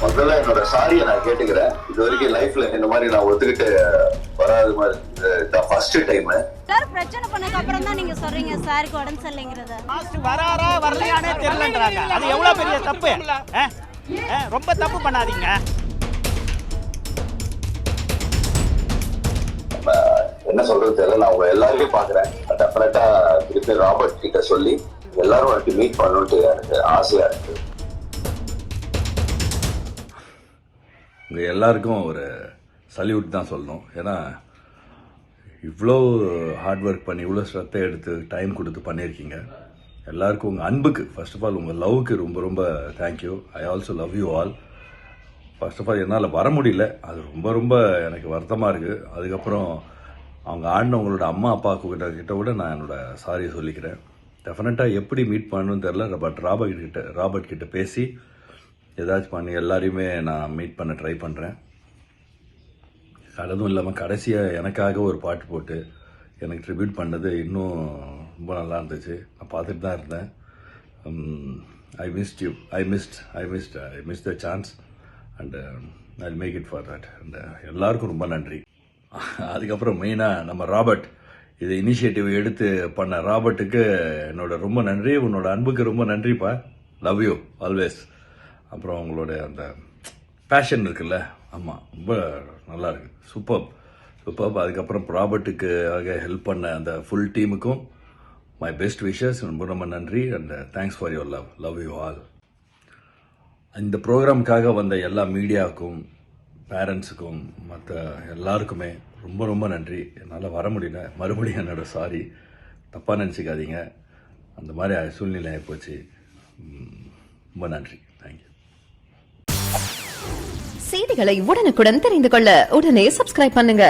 முதல்ல என்னோட சாரியை நான் கேட்டுக்கிறேன். இது வரைக்கும் லைஃப்ல இந்த மாதிரி நான் ஒத்துக்கிட்டு வராது மாதிரி ஃபர்ஸ்ட் டைம். சார் பிரச்சனை பண்ணதுக்கு அப்புறம் தான் நீங்க சொல்றீங்க சாருக்கு உடம்பு சரியில்லைங்கிறத. வராரா வரலையானே தெரியலன்றாங்க. அது எவ்வளவு பெரிய தப்பு. ரொம்ப தப்பு பண்ணாதீங்க. என்ன சொல்றது தெரியல. நான் உங்க எல்லாரையும் பாக்குறேன். டெஃபினட்டா திருப்பி ராபர்ட் கிட்ட சொல்லி எல்லாரும் வந்து மீட் பண்ணணும்ட்டு எனக்கு ஆசையா இருக்கு. உங்கள் எல்லாருக்கும் ஒரு சல்யூட் தான் சொல்லணும். ஏன்னா இவ்வளோ ஹார்ட் ஒர்க் பண்ணி இவ்வளோ ஸ்ட்ரெத்தை எடுத்து டைம் கொடுத்து பண்ணியிருக்கீங்க. எல்லாருக்கும் உங்கள் அன்புக்கு ஃபர்ஸ்ட் ஆஃப் ஆல் உங்கள் லவ்வுக்கு ரொம்ப ரொம்ப thank you. I also love you all. First of all என்னால் வர முடியல, அது ரொம்ப ரொம்ப எனக்கு வருத்தமாக இருக்குது. அதுக்கப்புறம் அவங்க ஆடினவங்களோட அம்மா அப்பா கிட்ட கூட நான் என்னோட சாரியை சொல்லிக்கிறேன். டெஃபினட்டாக எப்படி மீட் பண்ணணும்னு தெரில, பட் ராபர்ட் கிட்ட பேசி ஏதாச்சும் பண்ணி எல்லாரையுமே நான் மீட் பண்ண ட்ரை பண்ணுறேன். அதுவும் இல்லாமல் கடைசியாக எனக்காக ஒரு பாட்டு போட்டு எனக்கு ட்ரிபியூட் பண்ணது இன்னும் ரொம்ப நல்லா இருந்துச்சு. நான் பார்த்துட்டு தான் இருந்தேன். I missed you. I miss the chance and I make it for that. And எல்லாருக்கும் ரொம்ப நன்றி. அதுக்கப்புறம் மெயினாக நம்ம ராபர்ட் இது இனிஷியேட்டிவ் எடுத்து பண்ண ராபர்ட்டுக்கு என்னோட ரொம்ப நன்றி. உன்னோட அன்புக்கு ரொம்ப நன்றிப்பா. Love you always. அப்புறம் உங்களோட அந்த பேஷன் இருக்குல்ல, ஆமாம் ரொம்ப நல்லா இருக்கு. சூப்பர். அதுக்கப்புறம் ராபர்ட்டுக்கு ஹெல்ப் பண்ண அந்த ஃபுல் டீமுக்கும் மை பெஸ்ட் விஷஸ். ரொம்ப ரொம்ப நன்றி and thanks for your love you all. இந்த ப்ரோக்ராமுக்காக வந்த எல்லா மீடியாவுக்கும் பேரண்ட்ஸுக்கும் மற்ற எல்லாருக்குமே ரொம்ப ரொம்ப நன்றி. என்னால் வர முடியல, மறுபடியும் என்னோட சாரி. தப்பாக நினச்சிக்காதீங்க, அந்த மாதிரி சூழ்நிலை ஆகிப்போச்சு. ரொம்ப நன்றி. தேங்க்யூ. செய்திகளை உடனுக்குடன் தெரிந்து கொள்ள உடனே சப்ஸ்கிரைப் பண்ணுங்க.